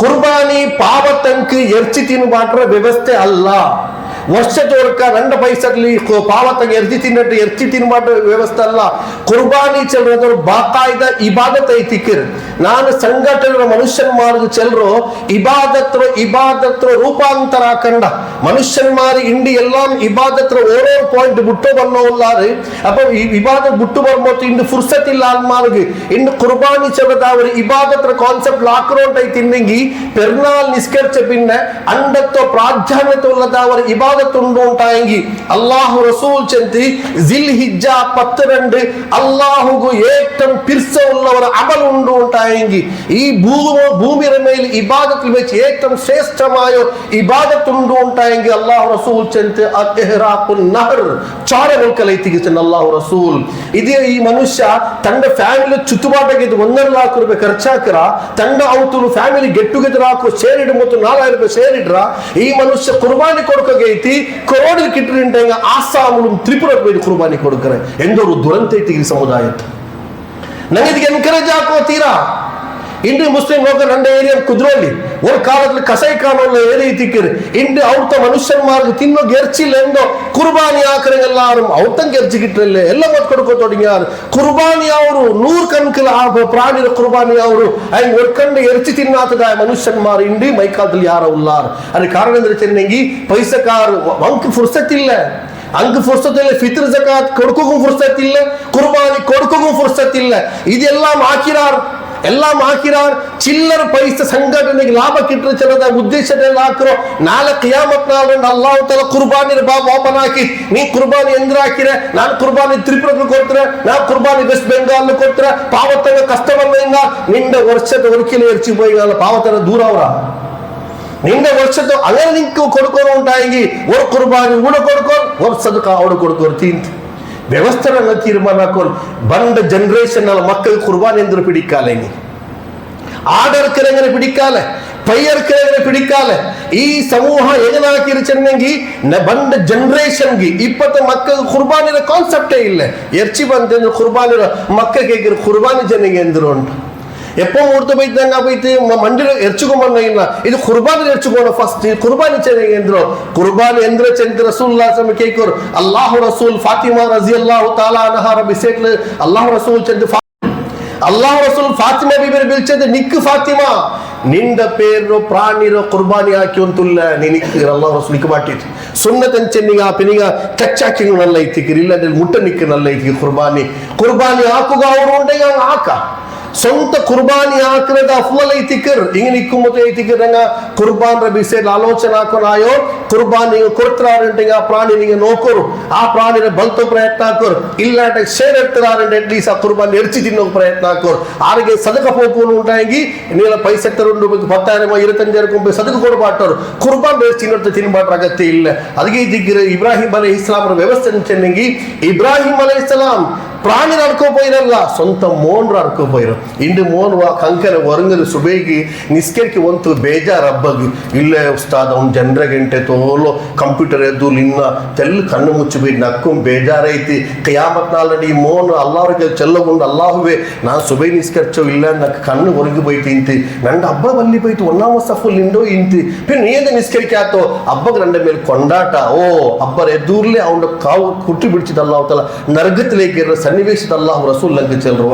ಕುರ್ಬಾನಿ ಪಾವತಂಕ್ ಎರ್ಚಿ ತಿನ್ನುಮಾಟ್ರ ವ್ಯವಸ್ಥೆ ಅಲ್ಲ. ವರ್ಷದವರ್ಕ 2 ಪೈಸಲ್ಲಿ ಪಾವತಂಗೆ ಎರ್ಚಿ ತಿನ್ನುಮಾಟ್ರ ವ್ಯವಸ್ಥೆ ಅಲ್ಲ. ಕುರ್ಬಾನಿ ಚೆಲ್ರದವ್ರು ಬಾಕಾಯ್ದ ಇಬಾದತ್ ಐತಿಕ್ಕಿರ್. ನಾನು ಸಂಘಟನೆ ಮನುಷ್ಯನ್ಮಾರ್ಗ ಚೆಲ್ರು ಇಬಾದತ್ರ ರೂಪಾಂತರ ಕಂಡ ಮನುಷ್ಯನ್ಮಾರಿ ಇಂಡಿ ಎಲ್ಲ ಇಬಾದತ್ರ ಓರೋ ಪಾಯಿಂಟ್ ಬಿಟ್ಟು ಬನ್ನೋಲ್ಲಾರು. ಅಪ್ಪ ಇಬಾದತ್ ಬಿಟ್ಟು ಬರ್ಬೋದು ಇಂದು ಫುರ್ಸತ್ ಇಲ್ಲ ಅಲ್ಮಾರ್ಗ. ಇನ್ನು ಕುರ್ಬಾನಿ ಚೆಲ್ಲದ ಅವರು ಇಬಾದತ್ರ ಕಾನ್ಸೆಪ್ಟ್ ಲಾಕ್ರೋಟ್ ಐತಿ ಇನ್ನಿಂಗಿ ಪೆರ್ನಾಲ್ ನಿಸ್ಕರ್ಚ ಪಿನ್ನ ಅಂಡತ್ವ ಪ್ರಾಧಾನ್ಯತೆ ಉಳ್ಳದ ಅವರ ಇಬಾದತ್ ಉಂಡು ಉಂಟಾಯಂಗಿ ಅಲ್ಲಾಹು ರಸೂಲ್ ಚೆಂತಿ ಜಿಲ್ ಹಿಜ್ಜಾ 12 ಅಲ್ಲಾಹುಗು ಏಕ್ಟಂ ಪಿರ್ಸ ಉಳ್ಳವರ ಅಮಲ್ ಉಂಡು ಉಂಟಾಯಂಗಿ. ಈ ಭೂಮಿಯ ಮೇಲೆ ಇಬಾದತ್ ವೆಚ್ ಏಕ್ಟಂ ಶ್ರೇಷ್ಠಮಾಯ ಇಬಾದತ್ ಉಂಡು ಉಂಟಾಯಂಗಿ ಅಲ್ಲಾಹು ರಸೂಲ್ ಚೆಂತಿ ಅಹ್ರಾಕುನ್ ನಹರ್ ಚಾರ ಮುಲ್ಕಲೈತಿಗೆ ಚೆನ್ನ ಅಲ್ಲಾಹು ರಸೂಲ್. ಇದೇ ಈ ಮನುಷ್ಯ ತಂಡ ಫ್ಯಾಮಿಲಿ ಚುತ್ತುಬಾಟಾಗಿ 1.5 ಲಕ್ಷ ರೂಪಾಯಿ ಖರ್ಚಾಕರ ತಂಡ ಅವತ್ತು ಫ್ಯಾಮಿಲಿ ಗೆಟ್ ಟುಗೆದರ್ ಹಾಕೋ ಶೇರಿಡ್ ಮತ್ತು 4000 ರೂಪಾಯಿ ಶೇರಿಡ್ರ ಈ ಮನುಷ್ಯ ಕುರ್ಬಾನಿ ಕೊಡ್ಕೋಗೈತಿ ಕರೋಡಿ ಕಿಟ್ರಿಂಟ ಆಸಾಮುಲು ತ್ರಿಪುರ ಕುರ್ಬಾನಿ ಕೊಡ್ಕರೆ ಎಂದವರು ದುರಂತ ಐತಿ ಈ ಸಮುದಾಯಕ್ಕೆ. ನಂಗೆ ಇದಕ್ಕೆ ಎನ್ಕರೇಜ್ ಹಾಕೋ ತೀರಾ ಇಂಡಿ ಮುಸ್ಲಿಂ ಹೋಗ ನನ್ನ ಏರಿಯಾ ಕುದ್ರೋಲಿ ஒரு காலத்துல கசைக்கானோல ஏறி திக்கிரு இன்று அவர்த்த மனுஷன் மார்க்கு தின்னோ கெர்ச்சில் ಎಂದೋ ಕುರ್ಬಾನಿ ಹಾಕರೆ ಎಲ್ಲಾರು ಅವತ್ತಂಗೆ ಗೆರ್ಚಿಗಿಟ್ರಲ್ಲ ಎಲ್ಲ ಮತ್ ಕೊಡ್ಕೋ ತೊಡಗ್ಯಾರು. ಕುರ್ಬಾನಿ ಅವರು 100 ಕಣಕಲ ಪ್ರಾಣಿರ ಕುರ್ಬಾನಿ ಅವರು ಐ ಒಡ್ಕಂಡು ಎರ್ಚಿ ತಿನ್ನಾತದ ಮನುಷ್ಯನ್ ಮಾರು ಇಂಡಿ ಮೈಕಾಲದಲ್ಲಿ ಯಾರ ಉಲ್ಲಾರು. ಅದಕ್ಕೆ ಕಾರಣ ಅಂದ್ರೆ ಚೆನ್ನಂಗಿ ಪೈಸಕಾರು ಅಂಕ ಫುರ್ಸತ್ ಇಲ್ಲ. ಅಂಕ ಫುರ್ಸತ್ ಇಲ್ಲ. ಫಿತ್ರ್ ಜಕಾತ್ ಕೊಡ್ಕೋಗೂ ಫುರ್ಸತ್ ಇಲ್ಲ. ಕುರ್ಬಾನಿ ಕೊಡ್ಕೋಗೂ ಫುರ್ಸತ್ ಇಲ್ಲ. ಇದೆಲ್ಲ ಹಾಕಿರಾರ್ ಚಿಲ್ಲರ ಪೈಸ ಸಂಘಟನೆಗೆ ಲಾಭ ಕಿಟ್ಟರೆ ಚಲದ ಉದ್ದೇಶದಲ್ಲಿ ಹಾಕಿರೋ ನಾಳೆ ಕಿಯಾಮತ್ ನಾಳೆ ಅಲ್ಲಾಹ್ ತಾಲಾ ಕುರ್ಬಾನಿ ಬಾಬ್ ಓಪನ್ ಹಾಕಿ ನೀ ಕುರ್ಬಾನಿ ಎಂದ್ರ ಹಾಕಿರೆ ನಾನು ಕುರ್ಬಾನಿ ತ್ರಿಪುರಕ್ಕೆ ಕೊಡ್ತಾರೆ ನಾ ಕುರ್ಬಾನಿ ವೆಸ್ಟ್ ಬೆಂಗಾಲ್ ಕೊಡ್ತಾರೆ ಪಾವತನ ಕಷ್ಟವನ್ನ ನಿಂದ ವರ್ಷದ ಒರ್ಕಿಲು ಎರ್ಚಿ போய் ಪಾವತನ ದೂರ ಅವರ ನಿಂದ ವರ್ಷದ ಅದೇ ನಿಂಕು ಕೊಡ್ಕೊಂಡು ಉಂಟಾಗಿ ஒரு ಕುರ್ಬಾನಿ ಊಡ ಕೊಡ್ಕೊಂಡು ஒரு ಸದಕ ಅವಡು ಕೊಡ್ಕೊಂಡು ತಿಂತ ವ್ಯವಸ್ಥೆನ ತೀರ್ಮಾನ ಹಾಕೊಂಡು ಬಂದ ಜನರೇಷನ್ ಮಕ್ಕಳು ಕುರ್ಬಾನಿ ಎಂದ್ರು ಪಿಡಿಕಾಲೇನಿ ಆರ್ಡರ್ ಕೆರೆಗನೆ ಪಿಡಿಕಾಲೆ ಪೈಯರ್ ಕೆರೆಗನೆ ಪಿಡಿಕಾಲೆ ಈ ಸಮೂಹ ಎಗನಾಕಿರು ಚೆನ್ನಂಗಿ ಬಂದ ಜನರೇಷನ್ಗೆ 20 ಮಕ್ಕಳು ಕುರ್ಬಾನಿರ ಕಾನ್ಸೆಪ್ಟೇ ಇಲ್ಲ. ಎರ್ಚಿ ಬಂದ್ರೆ ಕುರ್ಬಾನಿರ ಮಕ್ಕಳಿಗೆ ಕುರ್ಬಾನಿ ಜನಗೆ ಎಂದ್ರು ಉಂಟು எப்போ ஊர்த்து போயிட்டாங்க போயிட்டு மண்டில எரிச்சுக்கோமன்னா இல்ல இது குர்பானி எரிச்சுக்கோணும் ஃபர்ஸ்ட் குர்பானி செய்யுங்க என்றோம். குர்பானி எந்திர சென்று ரசூலுல்லாஹ் சல்லல்லாஹு அலைஹி வஸல்லம் அல்லாஹ் ரசூல் ஃபாத்திமா ரலியல்லாஹு தஆலா அன்ஹா ரபி சேக்ல அல்லாஹ் ரசூல் சென்று ಅಲ್ಲಾಹ್ ರಸೂಲ್ ಫಾತಿಮಾ ಬಿಬಿರ ಬಿಲ್ಚದೆ ನಿಕ್ಕು ಫಾತಿಮಾ ನಿಂದ ಪೇರು ಪ್ರಾಣಿರೋ ಕುರ್ಬಾನಿ ಹಾಕಿ ಅಂತುಲ್ಲ ನಿನಿಕ್ಕು ಅಲ್ಲಾಹ್ ರಸೂಲ್ ನಿಕ್ಕು ಬಾಟಿತ್ತು ಸುನ್ನತನ್ ಚೆನ್ನಿಗ ಪಿನಿಗ ಕಚ್ಚಾಕಿಂಗ್ ನಲ್ಲ ಐತಿಕ್ಕಿರಿ ಇಲ್ಲ ಮುಟ್ಟ ನಿಕ್ಕು ನಲ್ಲ ಐತಿ ಕುರ್ಬಾನಿ ಹಾಕುಗ ಅವರು ಉಂಟೆ ಹಾಕ ಸ್ವಂತ ಕುರ್ಬಾನಿ ಹಾಕಿರದ ಅಫ್ವಲ್ ಐತಿಕರ್ ಹಿಂಗ ನಿಕ್ಕುಮತ ಐತಿಕರಂಗ ಕುರ್ಬಾನ್ ರಬಿಸೆ ಆಲೋಚನೆ ಹಾಕೋನಾಯೋ ಕುರ್ಬಾನಿ ಕೊಡ್ತಾರಂಟೆ ಆ ಪ್ರಾಣಿನಿಗೆ ನೋಕೋರು ಆ ಪ್ರಾಣಿನ ಬಲ್ತೋ ಪ್ರಯತ್ನ ಹಾಕೋರು ಇಲ್ಲ ಶೇರ್ ಎಡ್ತಾರಂటే ಅಟ್ಲೀಸ್ಟ್ ಆ ಕುರ್ಬಾನಿ ಎರ್ಚಿ ತಿನ್ನೋ ಪ್ರಯತ್ನ ಹಾಕೋರು ಆರಿಗೆ ಸದಕ ಹೋಗೋನು ಉಂಟಾಗಿ ನೀಲ ಪೈಸೆ ತರುಂಡು 10,000-25,000 ಸದಕ ಕೊಡಬಾಟರು ಕುರ್ಬಾನ್ ಎರ್ಚಿ ತಿನ್ಬಾಟ್ರ ಅಗತ್ಯ ಇಲ್ಲ. ಅದಕ್ಕೆ ದಿಗ್ಗಿರ ಇಬ್ರಾಹಿಂ ಅಲೈಹಿಸ್ಸಲಾಂ ವ್ಯವಸ್ಥೆ ಚೆನ್ನಂಗಿ ಇಬ್ರಾಹಿಂ ಅಲೈಹಿಸ್ಸಲಾಂ ಪ್ರಾಣಿ ನಡ್ಕೋపోయిರಲ್ಲ ಸ್ವಂತ ಮೋನ್ರು ನಡ್ಕೋపోయిರು. ಇಂದು ಮೋನ್ ಕಂಕನ ಹೊರಂಗದ ಸುಬೇಗಿ ನಿಸ್ಕೆರ್ಕಿ ಒಂದು ಬೇಜಾರು ಹಬ್ಬಗಿ ಇಲ್ಲೇ ಉಸ್ತಾದ್ ಅವ್ನು ಜನರ ಗಂಟೆ ತೋಲು ಕಂಪ್ಯೂಟರ್ ಎದ್ದು ನಿನ್ನ ತೆಲ್ಲು ಕಣ್ಣು ಮುಚ್ಚಿಬಿಟ್ಟು ನಕ್ಕು ಬೇಜಾರೈತಿ ಕಿಯಾಮತ್ ನಾಳಡಿ ಮೋನ್ ಅಲ್ಲಾಹ್ರಿಗೆ ಚೆಲ್ಲಗೊಂಡು ಅಲ್ಲಾಹುವೆ ನಾನು ಸುಬೈ ನಿಸ್ಕರ್ಚೋ ಇಲ್ಲ ನಕ್ಕ ಕಣ್ಣು ಹೊರಗೆ ಬೈತಿ ಇಂತಿ ನಂಡ ಹಬ್ಬ ಬಲ್ಲಿ ಬೈತು ಒನ್ನಾಮ ಸಫುಲ್ ನಿಂಡೋ ಇಂತಿ ಪಿನ್ ಏದ ನಿಸ್ಕರಿಕೆ ಆತೋ ಹಬ್ಬಗೆ ನಂಡ ಮೇಲೆ ಕೊಂಡಾಟ ಓ ಹಬ್ಬರ ಎದ್ದೂರ್ಲೆ ಅವನ ಕಾವು ಕುಟ್ಟಿ ಬಿಡ್ಚಿದ ಅಲ್ಲಾಹ್ ತಾಲ ನರಗತಿಲೇಕಿರೋ ಸನ್ನಿವೇಶದ ಅಲ್ಲಾಹ್ ರಸೂಲ್ ಲಂಗೆ ಚೆಲ್ರುವ